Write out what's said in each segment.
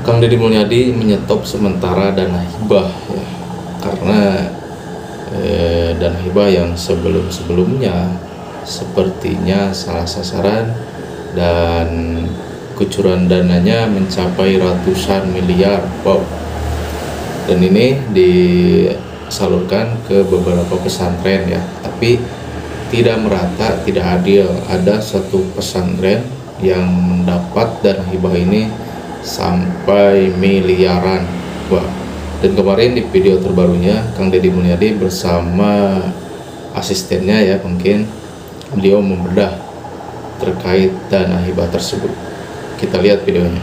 Kang Deddy Mulyadi menyetop sementara dana hibah ya, karena dana hibah yang sebelum-sebelumnya sepertinya salah sasaran dan kucuran dananya mencapai ratusan miliar. Wow. Dan ini disalurkan ke beberapa pesantren ya, tapi tidak merata, tidak adil. Ada satu pesantren yang mendapat dana hibah ini sampai miliaran. Wah. Dan kemarin di video terbarunya Kang Deddy Mulyadi bersama asistennya ya, mungkin beliau membedah terkait dana hibah tersebut. Kita lihat videonya.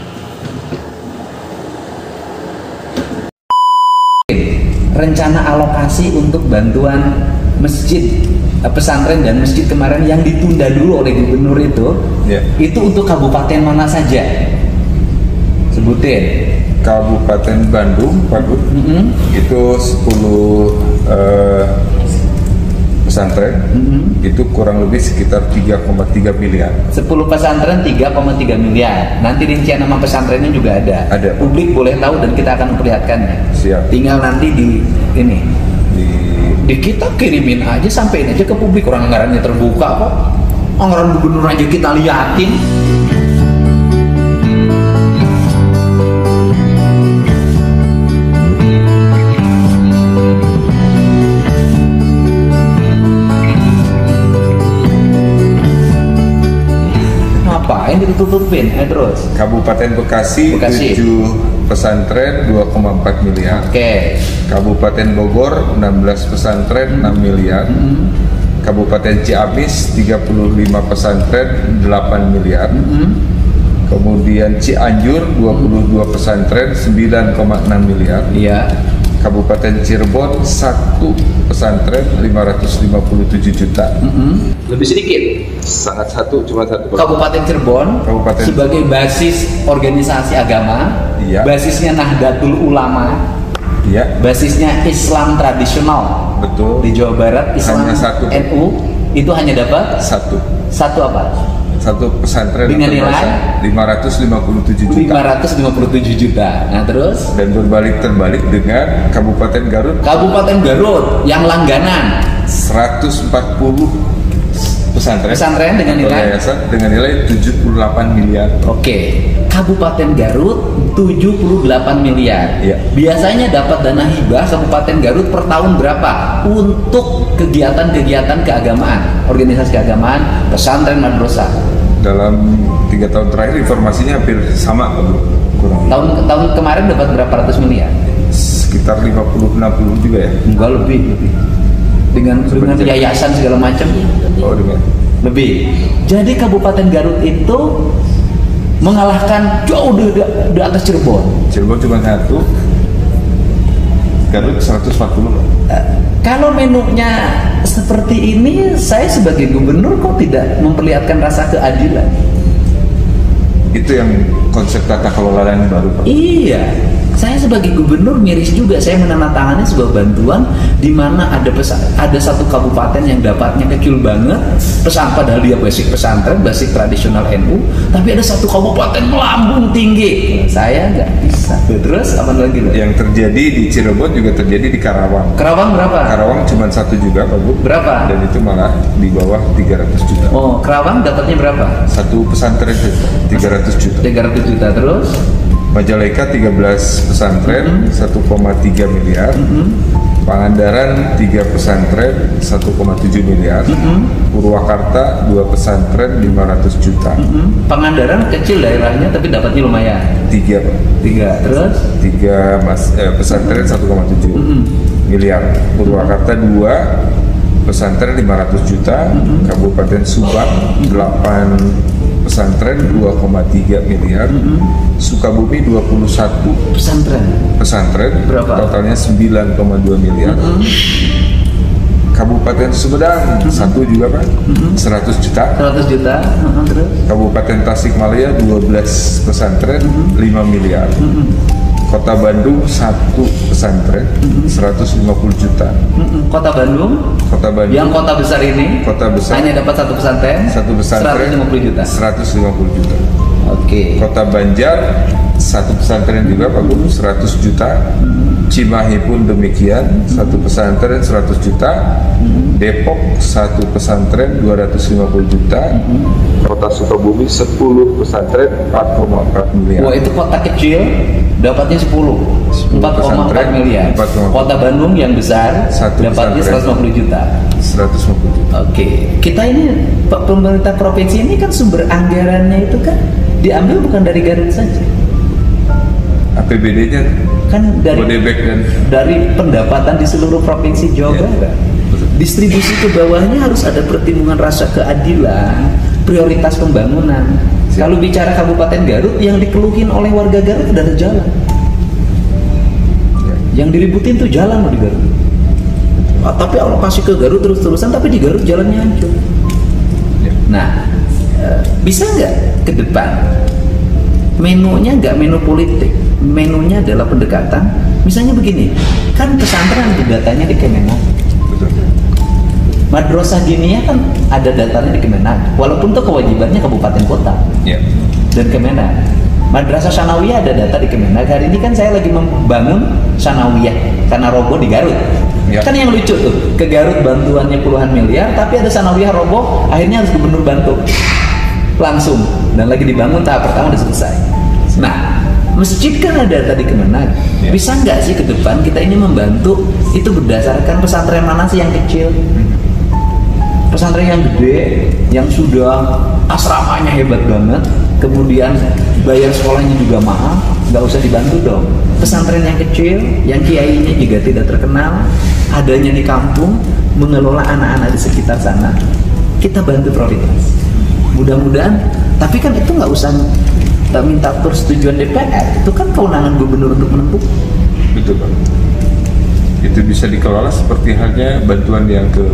Rencana alokasi untuk bantuan masjid, pesantren dan masjid kemarin yang ditunda dulu oleh gubernur itu untuk kabupaten mana saja? Sebutin. Kabupaten Bandung, Pak Gun, itu 10 pesantren, itu kurang lebih sekitar 3,3 miliar. 10 pesantren 3,3 miliar. Nanti rincian nama pesantrennya juga ada. Ada. Publik boleh tahu dan kita akan memperlihatkannya. Siap. Tinggal nanti di kita kirimin aja, sampein aja ke publik. Orang anggarannya terbuka kok. Anggaran gubernur aja kita liatin. Ngapain ditutupin? Terus Kabupaten Bekasi 7 pesantren 2,4 miliar. Oke. Kabupaten Bogor 16 pesantren 6 miliar. Kabupaten Ciamis 35 pesantren 8 miliar. Kemudian Cianjur 22 pesantren 9,6 miliar. Iya. Kabupaten Cirebon 1 pesantren 557 juta. Lebih sedikit. Sangat cuma satu. Kabupaten Cirebon sebagai basis organisasi agama, iya. Basisnya Nahdlatul Ulama, iya. Basisnya Islam tradisional. Betul. Di Jawa Barat Islam hanya satu. NU itu hanya dapat satu apa? Satu pesantren dengan nilai 557 juta. 557 juta. Nah terus dan terbalik dengan Kabupaten Garut. Kabupaten Garut yang langganan 140 pesantren dengan nilai 78 miliar. Oke. Kabupaten Garut 78 miliar. Ya. Biasanya dapat dana hibah Kabupaten Garut per tahun berapa untuk kegiatan-kegiatan keagamaan, organisasi keagamaan, pesantren, madrasah? Dalam 3 tahun terakhir informasinya hampir sama, kurang. Tahun kemarin dapat berapa ratus miliar? Sekitar 50-60 juga ya? Enggak, lebih. Dengan yayasan segala macam. Oh, dengan lebih. Jadi Kabupaten Garut itu mengalahkan jauh di atas Cirebon. Cirebon cuma 1, Garut 140. Kalau menunya seperti ini, saya sebagai gubernur kok tidak memperlihatkan rasa keadilan? Itu yang konsep tata kelola yang baru, Pak. Iya. Saya sebagai gubernur miris juga, saya menandatangani sebuah bantuan di mana ada satu kabupaten yang dapatnya kecil banget, padahal dia basic pesantren, basic tradisional NU, tapi ada satu kabupaten melambung tinggi. Saya nggak bisa. Terus apa lagi? Yang terjadi di Cirebon juga terjadi di Karawang. Karawang berapa? Karawang cuma 1 juga, Pak Bu. Berapa? Dan itu malah di bawah 300 juta. Oh, Karawang dapatnya berapa? Satu pesantren 300 juta. 300 juta terus? Majalengka 13 pesantren 1,3 miliar. Pangandaran 3 pesantren 1,7 miliar. Purwakarta 2 pesantren 500 juta. Pangandaran kecil daerahnya tapi dapatnya lumayan. 3 terus? 3 pesantren 1,7 miliar. Purwakarta 2 pesantren 500 juta. Kabupaten Subang 8 pesantren 2,3 miliar. Sukabumi 21 pesantren berapa? Totalnya 9,2 miliar. Kabupaten Sumedang 1 juga, Pak. 100 juta. 100 juta. Terus? Kabupaten Tasikmalaya 12 pesantren 5 miliar. Kota Bandung 1 pesantren 150 juta. Kota Bandung? Kota Bandung. Yang kota besar ini? Kota besar. Hanya dapat 1 pesantren? 1 pesantren 150 juta. 150 juta. Oke. Kota Banjar satu pesantren juga Pak Guru 100 juta, Cimahi pun demikian, satu pesantren 100 juta, Depok satu pesantren 250 juta, Kota Sukabumi 10 pesantren 4,4 miliar. Wah, itu kota kecil dapatnya 4,4 miliar. 4,4. Kota Bandung yang besar Satu dapatnya pesantren. 150 juta. 150 juta. Oke, kita ini pemerintah provinsi ini kan sumber anggarannya itu kan diambil bukan dari Garut saja, APBD-nya kan Bodebek dan dari pendapatan di seluruh provinsi Jawa Iya. Barat. Distribusi ke bawahnya harus ada pertimbangan rasa keadilan, prioritas pembangunan. Siap. Kalau bicara Kabupaten Garut, yang dikeluhin oleh warga Garut adalah jalan. ya. Yang diributin tuh jalan loh di Garut. Tapi alokasi ke Garut terus-terusan, tapi di Garut jalannya hancur. Ya. Nah, bisa nggak ke depan menunya nggak menu politik, menunya adalah pendekatan. Misalnya begini, kan pesantren ada datanya di Kemenag, Betul. madrasah diniyah kan ada datanya di Kemenag, walaupun itu kewajibannya kabupaten kota Ya. dan Kemenag. Madrasah Sanawiyah ada data di Kemenag. Hari ini kan saya lagi membangun Sanawiyah karena roboh di Garut. Ya. Kan yang lucu tuh, ke Garut bantuannya puluhan miliar, tapi ada Sanawiyah roboh, akhirnya harus gubernur bantu langsung, dan lagi dibangun tahap pertama udah selesai. Nah, masjid kan ada data di Kemenag. Ya. Bisa nggak sih ke depan kita ini membantu itu berdasarkan pesantren mana sih yang kecil, pesantren yang gede, yang sudah asramanya hebat banget, kemudian bayar sekolahnya juga mahal, nggak usah dibantu dong. Pesantren yang kecil, yang kiainya juga tidak terkenal, adanya di kampung, mengelola anak-anak di sekitar sana, kita bantu prioritas. Mudah-mudahan, tapi kan itu nggak usah minta persetujuan DPR, itu kan kewenangan gubernur untuk menentukan. Betul Pak. Itu bisa dikelola seperti halnya bantuan yang ke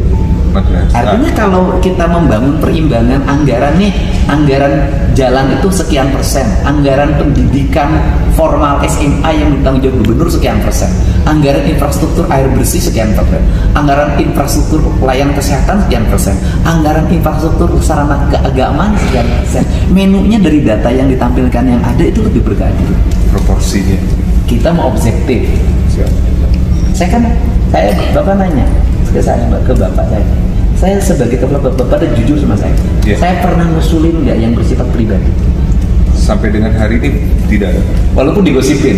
madrasah. Artinya kalau kita membangun perimbangan anggaran nih, anggaran jalan itu sekian persen, anggaran pendidikan formal SMA yang ditanggung jawab gubernur sekian persen, anggaran infrastruktur air bersih sekian persen, anggaran infrastruktur pelayanan kesehatan sekian persen, anggaran infrastruktur sarana keagamaan sekian persen. Menunya dari data yang ditampilkan yang ada itu lebih berkeadilan. Proporsinya. Kita mau objektif. Siap. Saya bapak nanya ke bapak saya sebagai kepala bapak ada jujur sama saya. Iya. Saya pernah ngusulin nggak yang bersifat pribadi, Sampai dengan hari ini tidak ada. walaupun digosipin.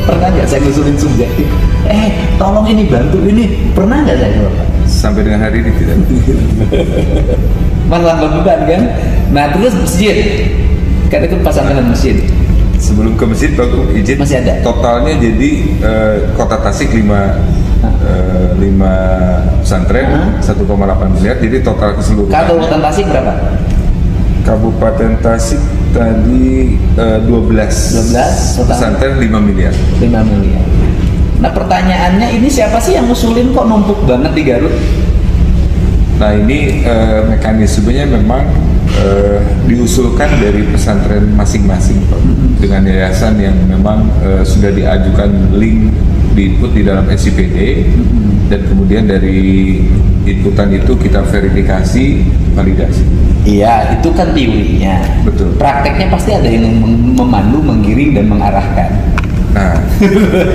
Pernah nggak saya ngusulin subjektif? Tolong ini bantu ini, pernah nggak saya bapak? Sampai dengan hari ini tidak. Malah beban kan. Nah terus masjid, kan itu pasangan masjid. Sebelum ke masjid, baru izin. Masih ada? Totalnya jadi Kota Tasik 5 pesantren, 1,8 miliar. Jadi total keseluruhan. Kabupaten Tasik berapa? Kabupaten Tasik tadi 12 total pesantren 5 miliar. 5 miliar. Nah pertanyaannya ini siapa sih yang ngusulin kok numpuk banget di Garut? Nah ini mekanismenya memang diusulkan dari pesantren masing-masing Pak. Dengan yayasan yang memang sudah diajukan link diinput di dalam SIPD, dan kemudian dari inputan itu kita verifikasi, validasi. Iya, itu kan teorinya. Betul. Prakteknya pasti ada yang memandu, menggiring, dan mengarahkan. Nah,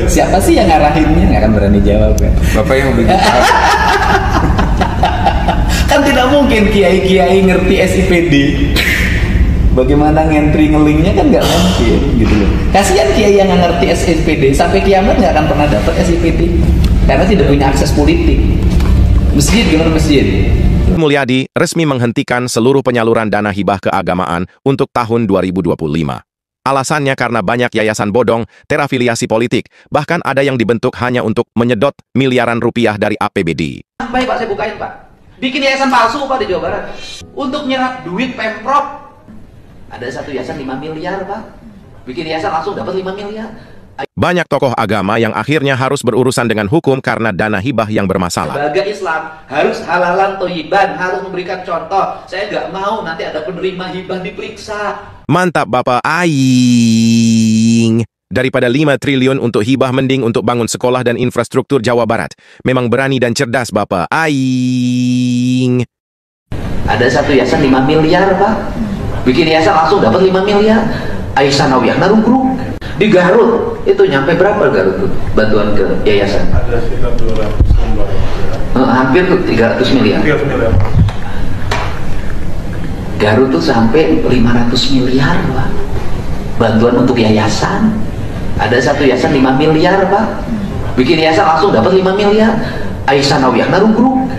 Siapa sih yang ngarahinnya? Nggak akan berani jawab ya. Bapak yang begitu Kan tidak mungkin kiai-kiai ngerti SIPD. Bagaimana ngentri ngelingnya kan nggak mungkin gitu loh. Kasihan kiai yang nggak ngerti SIPD, sampai kiamat nggak akan pernah dapat SIPD karena tidak punya akses politik. Masjid gimana masjid? Mulyadi resmi menghentikan seluruh penyaluran dana hibah keagamaan untuk tahun 2025. Alasannya karena banyak yayasan bodong, terafiliasi politik, bahkan ada yang dibentuk hanya untuk menyedot miliaran rupiah dari APBD. Baik Pak, saya bukain Pak. Bikin yayasan palsu Pak di Jawa Barat. Untuk nyerap duit Pemprov. Ada satu yayasan 5 miliar Pak. Bikin yayasan langsung dapat 5 miliar. Banyak tokoh agama yang akhirnya harus berurusan dengan hukum karena dana hibah yang bermasalah. Sebagai Islam harus halalan toyiban, harus memberikan contoh. Saya nggak mau nanti ada penerima hibah diperiksa. Mantap Bapak Aing. Daripada 5 triliun untuk hibah mending untuk bangun sekolah dan infrastruktur Jawa Barat. Memang berani dan cerdas Bapak. Aing. Ada satu yayasan 5 miliar Pak. Bikin yayasan langsung dapat 5 miliar. Aisyah Nawiyah Narugru. Di Garut, itu nyampe berapa Garut tuh bantuan ke yayasan? Ada sekitar 200 hampir 300 miliar. 300 miliar. Garut tuh sampai 500 miliar Pak. Bantuan untuk yayasan. Ada satu yayasan 5 miliar Pak. Bikin yayasan langsung dapat 5 miliar. Aisyah Nawiyah Narugru.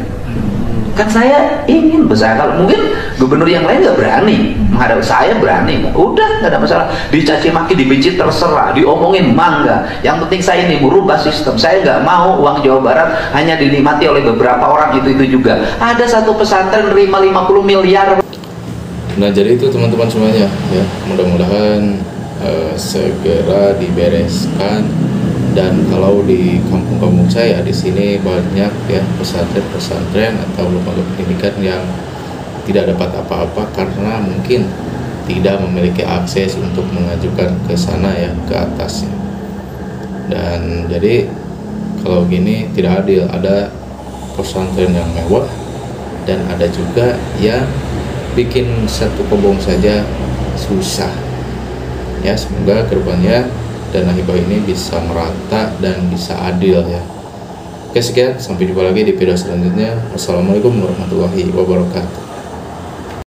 Kan saya ingin besar. Kalau mungkin gubernur yang lain nggak berani menghadapi, saya berani Pak. Udah nggak ada masalah. Dicaci maki, dibenci terserah, diomongin mangga. Yang penting saya ini merubah sistem. Saya nggak mau uang Jawa Barat hanya dinikmati oleh beberapa orang itu juga. Ada satu pesantren nerima 50 miliar. Nah, jadi itu teman-teman semuanya ya, mudah-mudahan segera dibereskan. Dan kalau di kampung-kampung saya di sini banyak ya pesantren-pesantren atau lembaga pendidikan yang tidak dapat apa-apa karena mungkin tidak memiliki akses untuk mengajukan ke sana ya, ke atasnya. Dan jadi kalau gini tidak adil, ada pesantren yang mewah dan ada juga yang bikin satu kobong saja susah. Ya, semoga kedepannya dana hibah ini bisa merata dan bisa adil ya. Oke, sekian, sampai jumpa lagi di video selanjutnya. Wassalamualaikum warahmatullahi wabarakatuh.